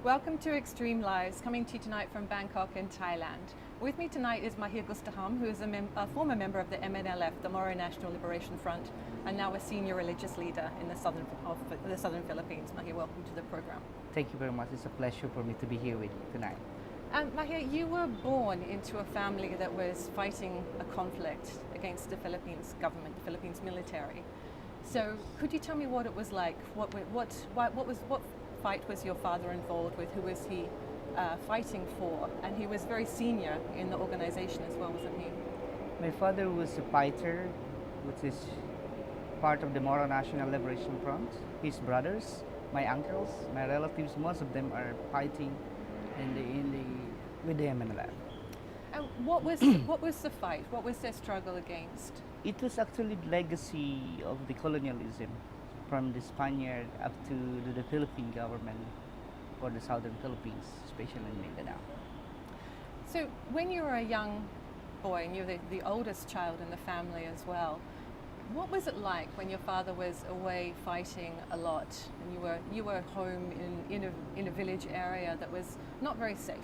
Welcome to Extremelives, coming to you tonight from Bangkok in Thailand. With me tonight is Mahir Gustaham, who is a former member of the MNLF, the Moro National Liberation Front, and now a senior religious leader in the southern Philippines. Mahir, welcome to the program. Thank you very much. It's a pleasure for me to be here with you tonight. Mahir, you were born into a family that was fighting a conflict against the Philippines government, the Philippines military. So, could you tell me what it was like? What fight was your father involved with? Who was he fighting for? And he was very senior in the organization as well, wasn't he? My father was a fighter, which is part of the Moro National Liberation Front. His brothers, my uncles, my relatives, most of them are fighting with the MNLF. And what was the fight? What was their struggle against? It was actually the legacy of the colonialism from the Spaniard up to the Philippine government for the southern Philippines, especially in Mindanao. So when you were a young boy, and you were the oldest child in the family as well, what was it like when your father was away fighting a lot and you were home in a village area that was not very safe?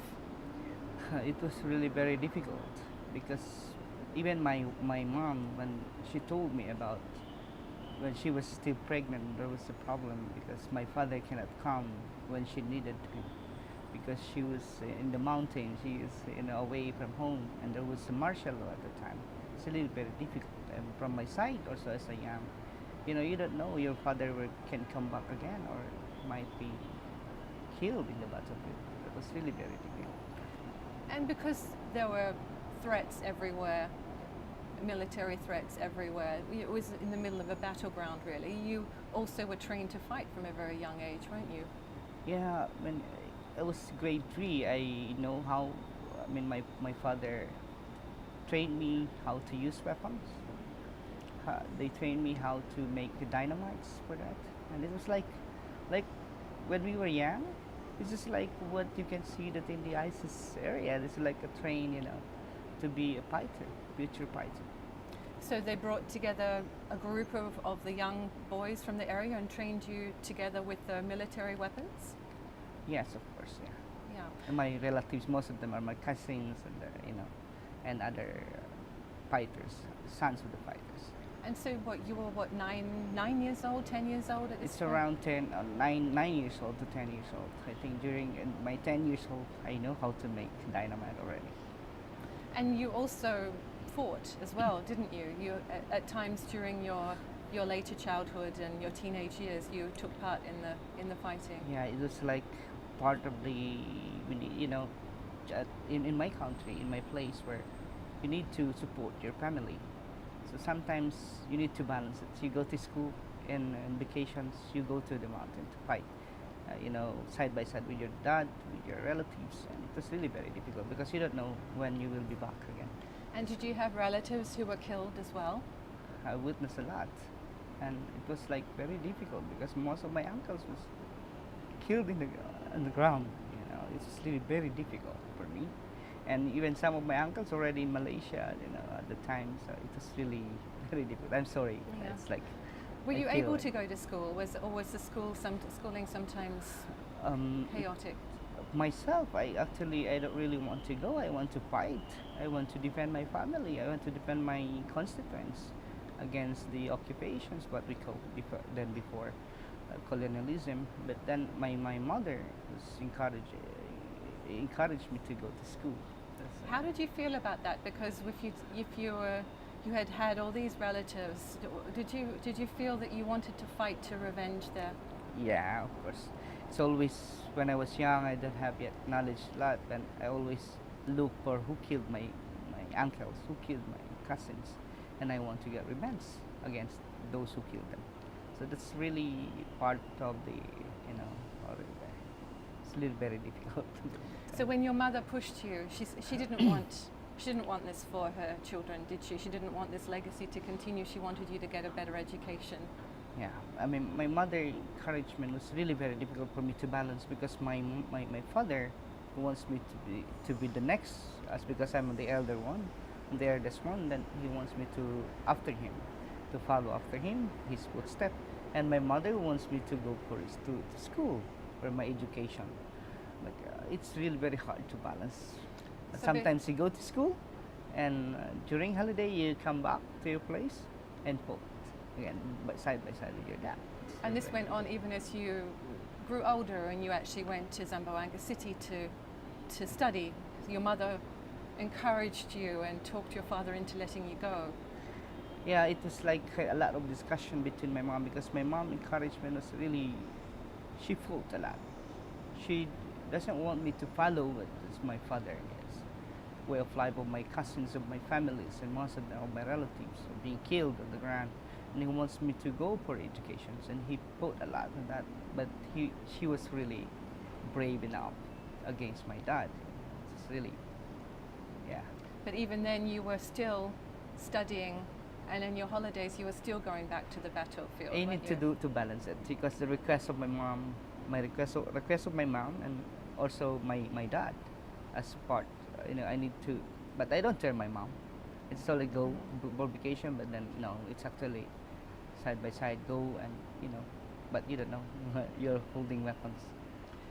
It was really very difficult because even my mom, when she told me about when she was still pregnant, there was a problem because my father cannot come when she needed him because she was in the mountain. She is away from home, and there was a martial law at the time. It's a little very difficult. And from my side, also as a young, you don't know your father can come back again or might be killed in the battlefield. It was really very difficult. And because there were threats everywhere, military threats everywhere, it was in the middle of a battleground really. You also were trained to fight from a very young age, weren't you? Yeah, when I was grade 3, I know how, my father trained me how to use weapons. They trained me how to make the dynamites for that. And it was like when we were young, it's just like what you can see that in the ISIS area. It's like a train, to be a fighter, future fighter. So they brought together a group of the young boys from the area and trained you together with the military weapons? Yes, of course, yeah. Yeah. And my relatives, most of them are my cousins and other fighters, sons of the fighters. And so you were 9 years old, 10 years old at this It's point? around 9 years old to 10 years old. I think during my 10 years old, I know how to make dynamite already. And you also fought as well, didn't you? You at times during your later childhood and your teenage years, you took part in the fighting. Yeah, it was like part of the, in my country, in my place where you need to support your family. So sometimes you need to balance it. So you go to school and vacations, you go to the mountain to fight. Side by side with your dad, with your relatives, and it was really very difficult because you don't know when you will be back again. And did you have relatives who were killed as well? I witnessed a lot, and it was like very difficult because most of my uncles was killed on the ground. It's really very difficult for me, and even some of my uncles already in Malaysia, at the time. So it was really very difficult. I'm sorry. Yeah. It's like. Were you able to go to school? Was the schooling sometimes chaotic? Myself, I don't really want to go. I want to fight. I want to defend my family. I want to defend my constituents against the occupations, what we call before colonialism. But then my mother was encouraged me to go to school. How did you feel about that? Because if you had all these relatives, did you feel that you wanted to fight to revenge their? Yeah, of course. It's always, when I was young, I don't have yet knowledge a lot, and I always look for who killed my uncles, who killed my cousins, and I want to get revenge against those who killed them. So that's really part of the, it's a little very difficult. So when your mother pushed you, she didn't want this for her children, did she? She didn't want this legacy to continue. She wanted you to get a better education. Yeah, my mother's encouragement was really very difficult for me to balance because my father wants me to be the next, as because I'm the elder one, the eldest one. Then he wants me to follow after him, his footsteps. And my mother wants me to go to school for my education. Like it's really very hard to balance. So Sometimes you go to school, and during holiday you come back to your place and vote again side by side with your dad. And this went on even as you grew older and you actually went to Zamboanga City to study. Your mother encouraged you and talked your father into letting you go. Yeah, it was like a lot of discussion between my mom, because my mom encouragement was really, she fought a lot. She doesn't want me to follow what is my father is way of life of my cousins, of my families, and most of, of my relatives are being killed on the ground, and he wants me to go for education, and he fought a lot on that. But she was really brave enough against my dad. It's really, yeah. But even then you were still studying, and in your holidays you were still going back to the battlefield. I need to balance it, because the request of my mom, my request of my mom, and also my dad as part. I need to, but I don't tell my mom. It's only go for vacation, but then no, it's actually side by side go, and but you don't know you're holding weapons.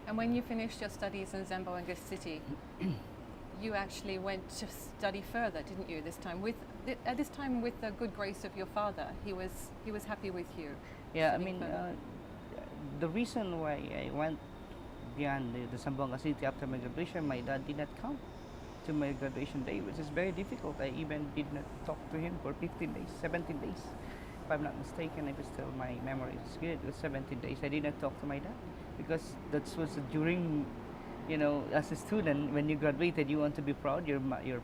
And when you finished your studies in Zamboanga City, you actually went to study further, didn't you? This time with the good grace of your father. He was happy with you. Yeah, I mean, the reason why I went beyond the Zamboanga City after my graduation, my dad did not come to my graduation day, which is very difficult. I even did not talk to him for 15 days, 17 days. If I'm not mistaken, if it's still my memory is good, it was 17 days. I did not talk to my dad, because that was during, as a student, when you graduated, you want to be proud. Your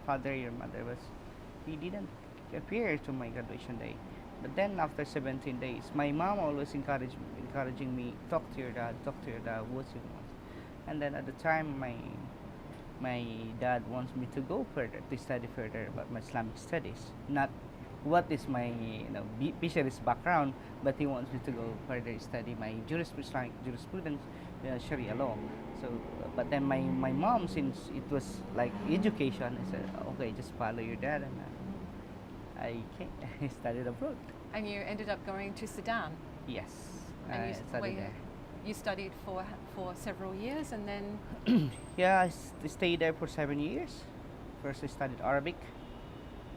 father, your mother he didn't appear to my graduation day. But then after 17 days, my mom always encouraging me, talk to your dad, what you want. And then at the time, my dad wants me to go further, to study further about my Islamic studies. Not what is my fisheries background, but he wants me to go further study my Islamic jurisprudence, Sharia law. So, but then my mom, since it was like education, I said, okay, just follow your dad, and I studied abroad. And you ended up going to Sudan. Yes, And I you studied there. You studied for several years, and then Yeah, I stayed there for 7 years. First, I studied Arabic,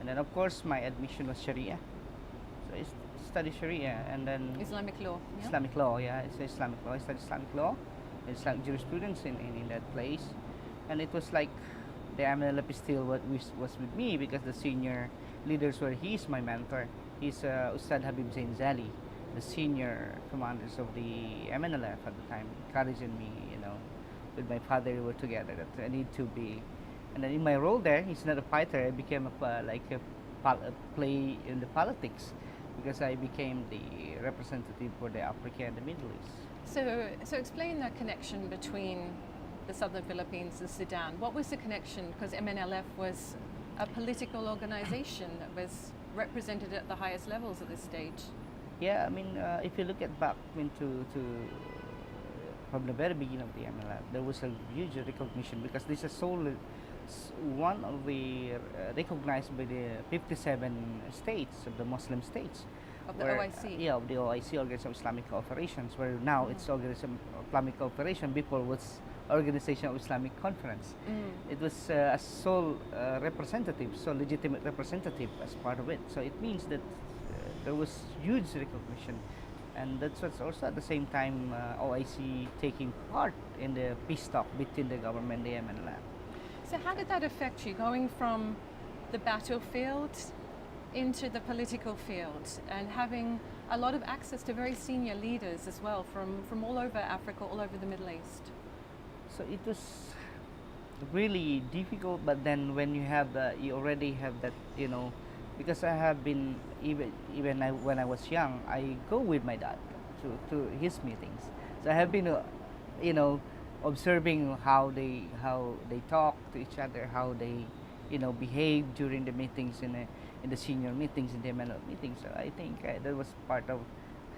and then of course my admission was Sharia. So I studied Sharia, and then Islamic law. Yeah? Islamic law. Yeah, it's Islamic law. I studied Islamic law, Islamic jurisprudence in that place, and it was like the MNLF is still was with me, because the senior leaders were, he's my mentor. He's Ustad Habib Zain Zali, the senior commanders of the MNLF at the time, encouraging me, with my father. We were together that I need to be, and then in my role there, he's not a fighter. I became a play in the politics, because I became the representative for the Africa and the Middle East. So explain the connection between the southern Philippines and Sudan. What was the connection? Because MNLF was a political organization that was represented at the highest levels at this stage. Yeah, I mean, if you look at back into from the very beginning of the MNLF, there was a huge recognition, because this is solely one of the recognized by the 57 states of the Muslim states. Of the OIC? Yeah, of the OIC, Organization of Islamic Cooperations, where now it's Organization of Islamic Cooperation. Before was Organization of Islamic Conference. It was a sole representative, so legitimate representative as part of it. So it means that there was huge recognition, and that's what's also at the same time OIC taking part in the peace talk between the government and the MNLF. So how did that affect you, going from the battlefield into the political field, and having a lot of access to very senior leaders as well from all over Africa, all over the Middle East? So it was really difficult, but then when you have you already have that, because I have been, when I was young, I go with my dad to his meetings. So I have been, observing how they talk to each other, how they, behave during the meetings in the senior meetings, in the MNL meetings. So I think that was part of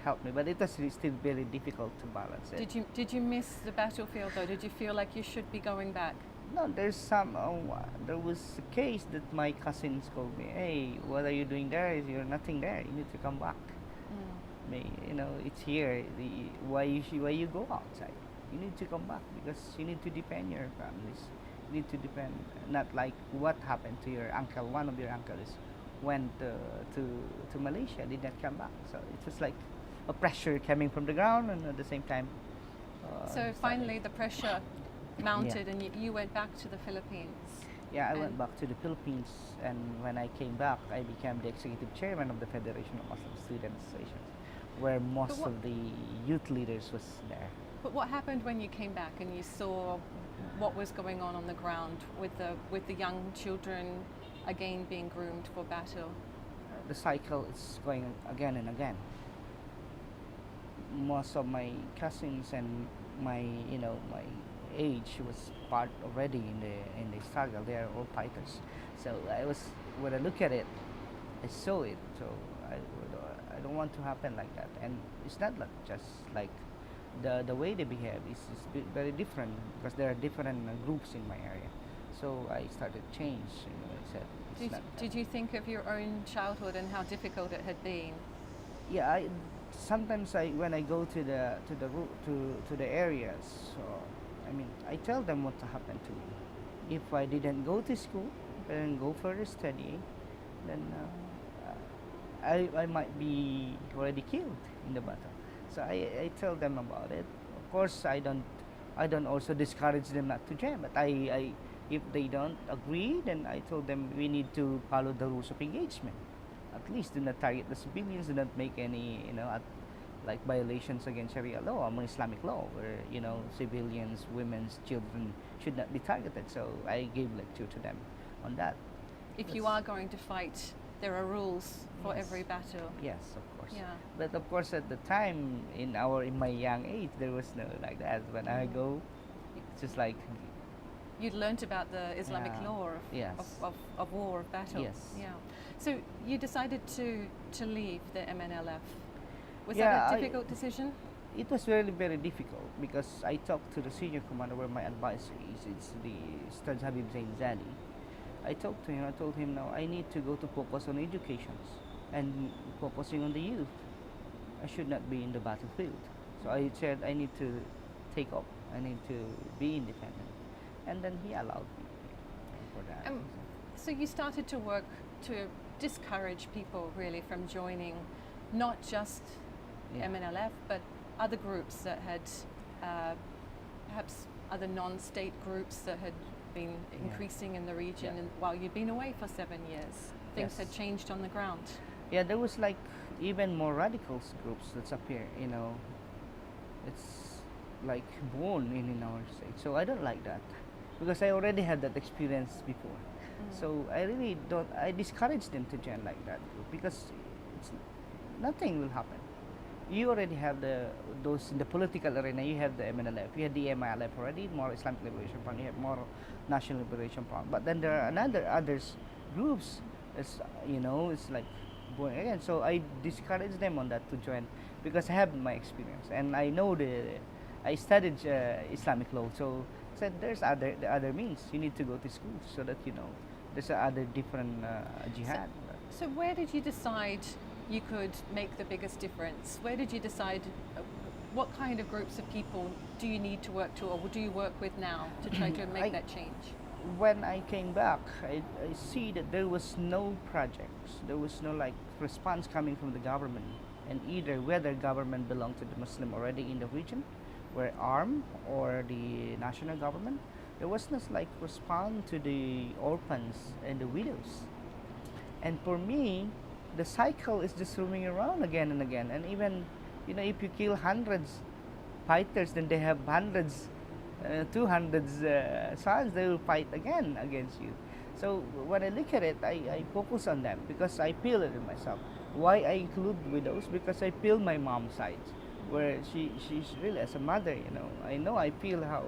helped me, but it was still very difficult to balance it. Did you miss the battlefield though? Did you feel like you should be going back? No, there's some. There was a case that my cousins called me. Hey, what are you doing there? You're nothing there. You need to come back. It's here. Why you go outside? you need to come back because you need to defend your families. You need to defend, not like what happened to your uncle. One of your uncles went to Malaysia, did not come back. So it was like a pressure coming from the ground, and at the same time. So finally, the pressure mounted, Yeah. and you went back to the Philippines. Yeah, I went And- back to the Philippines, and when I came back, I became the executive chairman of the Federation of Muslim Student Associations, where most what- of the youth leaders was there. But what happened when you came back and you saw what was going on the ground with the young children again being groomed for battle? The cycle is going again and again. Most of my cousins and my my age was part already in the struggle. They are all fighters. So when I look at it, I saw it. So I don't want to happen like that. And it's not like just like the way they behave is very different because there are different groups in my area. So I started change. I said, it's not that. Did you think of your own childhood and how difficult it had been? Yeah, sometimes when I go to the areas, so I mean I tell them what happened to me. If I didn't go to school, and go further study, then I might be already killed in the battle. So I tell them about it. Of course, I don't also discourage them not to join, but I if they don't agree, then I told them we need to follow the rules of engagement. At least do not target the civilians, do not make any like violations against Sharia law, among Islamic law, where civilians, women's, children should not be targeted. So I gave lecture to them on that. If you That's- are going to fight, there are rules for Yes. every battle. Yes, of course. Yeah. But of course, at the time in my young age, there was no like that. When I go, it's just like You'd learnt about the Islamic Yeah. law Yes. of war, of battle. Yes. Yeah. So you decided to leave the MNLF. Was Yeah, that a I- difficult decision? it was really very difficult because I talked to the senior commander where my advisor is. It's the Ustad Habib Zain Zali. I talked to him. I told him, now I need to go to focus on education and focusing on the youth. I should not be in the battlefield. So I said I need to take up. I need to be independent, and then he allowed me for that. So you started to work to discourage people really from joining not just Yeah. MNLF but other groups that had perhaps other non-state groups that had been increasing in the region, Yeah. and while you'd been away for 7 years, things had Yes. changed on the ground. Yeah, there was like even more radical groups that's appear. It's like born in our state. So I don't like that because I already had that experience before. So I really don't. I discourage them to join like that group because nothing will happen. You already have those in the political arena. You have the MNLF. You have the MNLF already, Moro Islamic Liberation Front. You have Moro National Liberation Front. But then there are others groups. It's like born again. So I discourage them on that to join because I have my experience and I know I studied Islamic law. So I said there's the other means. You need to go to school so that there's other different jihad. So where did you decide you could make the biggest difference? Where did you decide what kind of groups of people do you need to work to, or do you work with now to try to make that change? When I came back, I see that there was no projects. There was no like response coming from the government, and either whether government belonged to the Muslim already in the region, were armed, or the national government. There was no like response to the orphans and the widows. And for me, the cycle is just roaming around again and again. And even if you kill hundreds fighters, then they have hundreds 200 sons, they will fight again against you. So when I look at it, I focus on them because I feel it in myself. Why I include widows? Because I feel my mom's side, where she's really as a mother. I feel how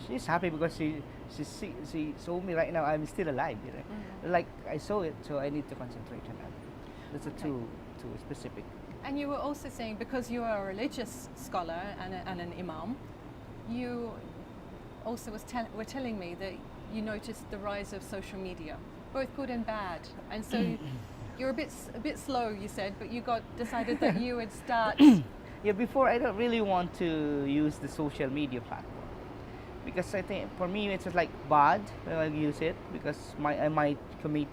she's happy because she saw me right now. I'm still alive. Like I saw it, so I need to concentrate on that. That's a too specific. And you were also saying, because you are a religious scholar and an imam, you also were telling me that you noticed the rise of social media, both good and bad. And so you're a bit slow, you said, but you decided that you would start Yeah, before I don't really want to use the social media platform because I think for me it's just like bad when I use it because I might commit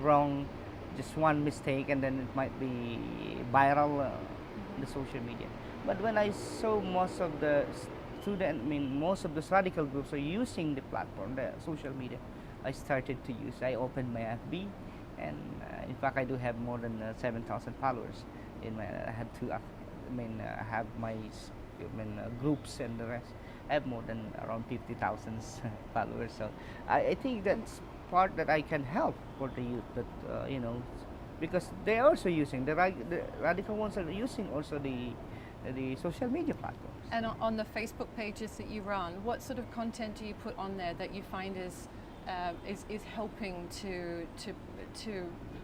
wrong, just one mistake and then it might be viral in the social media. But when I saw most of the most of the radical groups are using the platform, the social media, I started to use. I opened my FB, and in fact I do have more than 7,000 followers. I have I have groups and the rest. I have more than around 50,000 followers. So I think that's part that I can help for the youth. That because they are also using the radical ones are using also the social media platforms. And on the Facebook pages that you run, what sort of content do you put on there that you find is helping to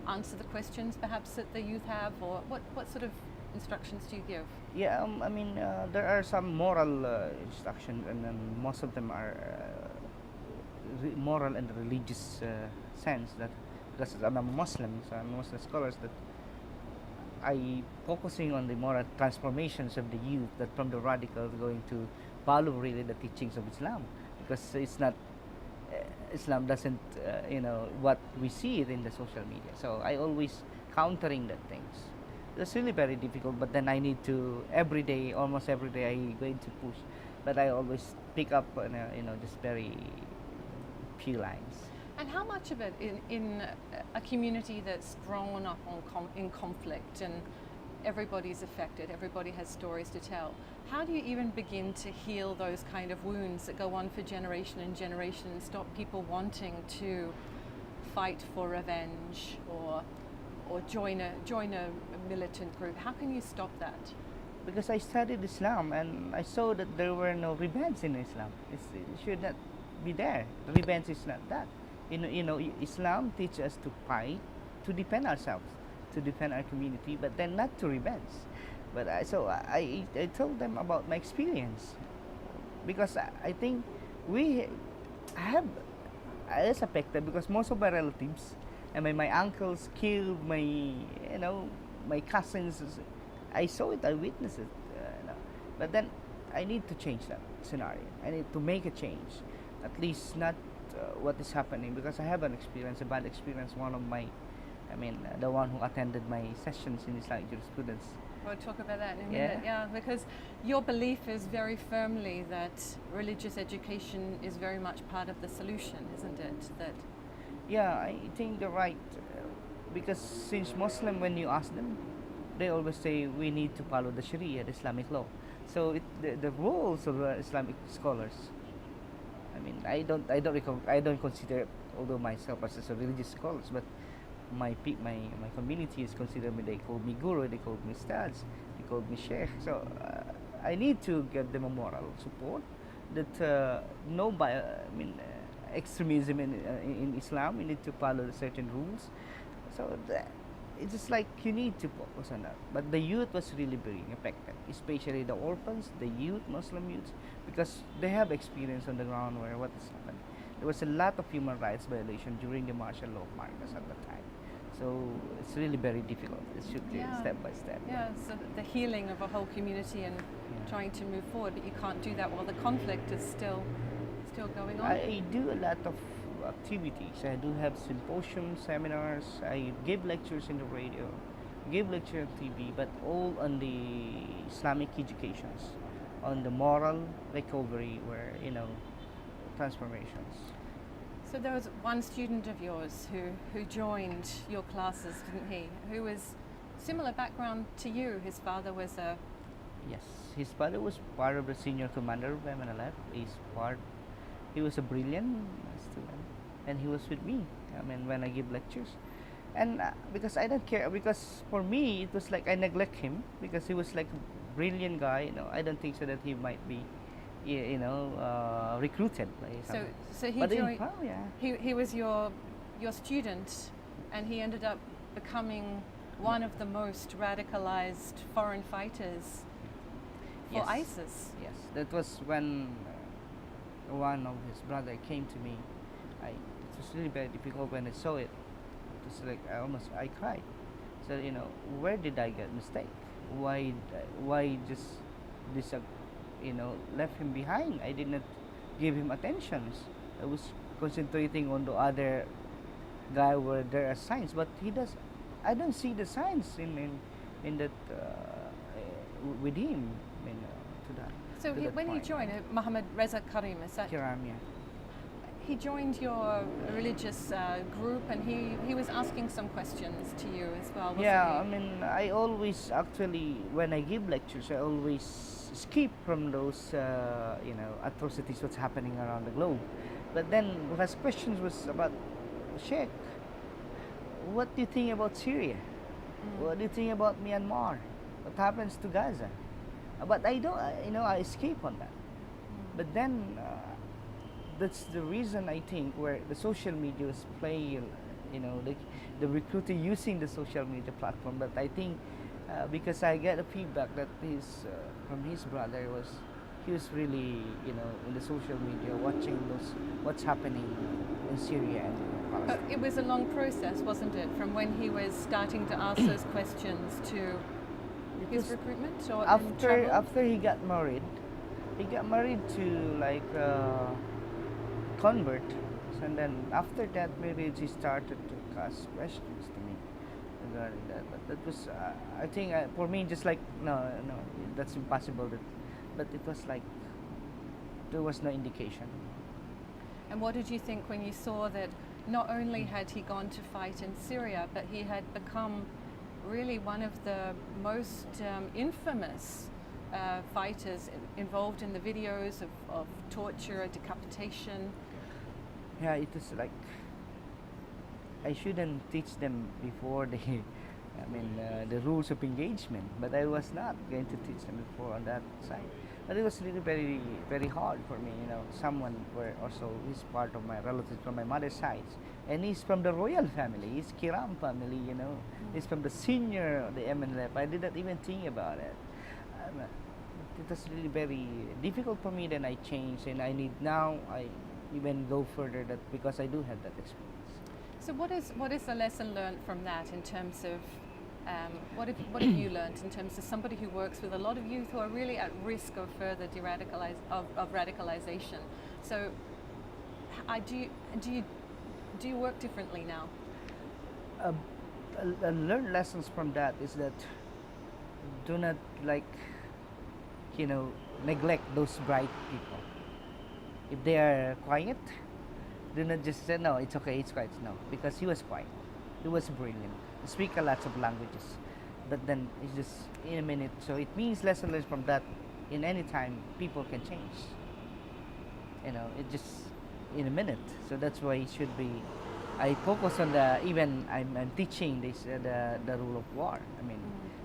answer the questions perhaps that the youth have, or what sort of instructions do you give? Yeah, there are some moral instructions, and then most of them are moral and religious sense. That because I'm a Muslim, so I'm a Muslim scholars that I focusing on the moral transformations of the youth that from the radicals going to follow really the teachings of Islam, because it's not Islam doesn't what we see it in the social media. So I always countering that things. It's really very difficult, but then I need to almost every day I going to push, but I always pick up just very few lines. And how much of it in a community that's grown up in conflict and everybody's affected, everybody has stories to tell, how do you even begin to heal those kind of wounds that go on for generation and generation and stop people wanting to fight for revenge or join a militant group? How can you stop that? Because I studied Islam and I saw that there were no revenge in Islam. It should not be there. Revenge is not that. Islam teaches us to fight, to defend ourselves, to defend our community, but then not to revenge. But I told them about my experience, because I think we have is affected because most of my relatives and my uncles killed my cousins. I saw it, I witnessed it, but then I need to change that scenario. I need to make a change, at least not what is happening, because I have a bad experience. One of my, the one who attended my sessions in Islamic jurisprudence. We'll talk about that in a minute, yeah, because your belief is very firmly that religious education is very much part of the solution, isn't it? That yeah, I think you're right, because since Muslim, when you ask them, they always say we need to follow the Sharia, the Islamic law. So the rules of Islamic scholars. I don't consider, although myself as a religious scholars, but my community is considered me. They call me guru, they call me ustads, they call me sheikh. So I need to give them a moral support that extremism in Islam. You need to follow certain rules. So it's just like you need to focus on that. But the youth was really being affected, especially the orphans, the youth, Muslim youth, because they have experience on the ground where what has happened. There was a lot of human rights violation during the martial law of Marcos at the time. So it's really very difficult. It should be step by step. Yeah, so the healing of a whole community and trying to move forward, but you can't do that while the conflict is still going on. I do a lot of activities. I do have symposiums, seminars. I give lectures in the radio, give lecture on TV, but all on the Islamic educations, on the moral recovery, where transformations. So there was one student of yours who joined your classes, didn't he? Who was similar background to you. His father was a... Yes, his father was part of the senior commander of MNLF. He was a brilliant student, and he was with me. When I give lectures, and because I don't care, because for me it was like I neglect him because he was like a brilliant guy. I don't think so that he might be, recruited by someone. So he but joined. He was your student, and he ended up becoming one of the most radicalized foreign fighters for ISIS. Yes, that was when one of his brother came to me. It was really very difficult when I saw it. It was like I cried. So where did I get mistake? why just this left him behind. I did not give him attentions. I was concentrating on the other guy where there are signs, but he does. I don't see the signs in that with him. To that. So when he joined, Mohammed Reza Karim, is that? Kiram, yeah. He joined your religious group, and he was asking some questions to you as well, wasn't Yeah, he? I mean, I always actually, when I give lectures, I always skip from those, atrocities what's happening around the globe. But then his questions was about, Sheikh, what do you think about Syria? What do you think about Myanmar? What happens to Gaza? But I don't, I escape on that. But then that's the reason I think where the social media is playing, the recruiter using the social media platform. But I think because I get a feedback that from his brother he was really in the social media watching what's happening in Syria and Palestine. It was a long process, wasn't it, from when he was starting to ask those questions to his recruitment or after he got married to like convert, and then after that marriage he started to ask questions to me regarding that. But that was I think for me just like no, that's impossible. But it was like there was no indication. And what did you think when you saw that not only had he gone to fight in Syria, but he had become really one of the most infamous fighters involved in the videos of torture, decapitation? Yeah, it was like I shouldn't teach them before the rules of engagement, but I was not going to teach them before on that side. But it was really very, very hard for me, someone where also he's part of my relatives from my mother's side, and he's from the royal family, he's Kiram family, he's from the senior of the MNLF. I did not even think about it. It was really very difficult for me. Then I changed, and I even go further that because I do have that experience. So what is the lesson learned from that in terms of what have you learned in terms of somebody who works with a lot of youth who are really at risk of further of radicalization? So do you work differently now? I learned lessons from that is that do not neglect those bright people. If they are quiet, do not just say no, it's okay, it's quiet. No, because he was quiet. He was brilliant. He speaks a lot of languages, but then it's just in a minute. So it means lesson learned from that. In any time, people can change. It just in a minute. So that's why it should be. I focus on I'm teaching this the rule of war.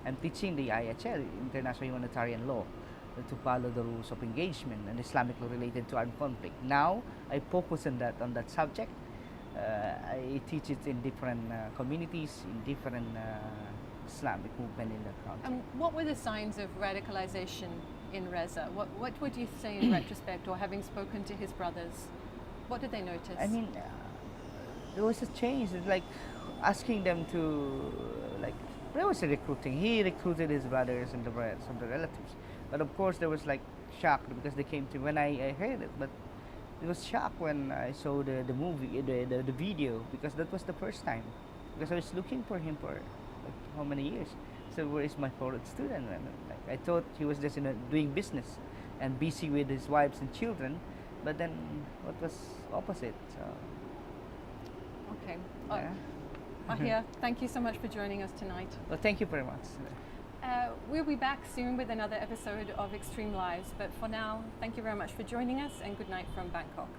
I'm teaching the IHL, International Humanitarian Law, to follow the rules of engagement and Islamic law related to armed conflict. Now I focus on that subject. I teach it in different communities, in different Islamic movement in the country. And what were the signs of radicalization in Reza? What would you say in retrospect, or having spoken to his brothers, what did they notice? There was a change. It's like asking them to there was a recruiting. He recruited his brothers and some of the relatives. But of course, there was shock because they came to when I heard it. But it was shock when I saw the movie, the video, because that was the first time. Because I was looking for him for how many years. So where is my foreign student? And I thought he was just doing business and busy with his wives and children. But then what was opposite? So, okay. Yeah. Mahir, thank you so much for joining us tonight. Well, thank you very much. We'll be back soon with another episode of Extremelives, but for now, thank you very much for joining us, and good night from Bangkok.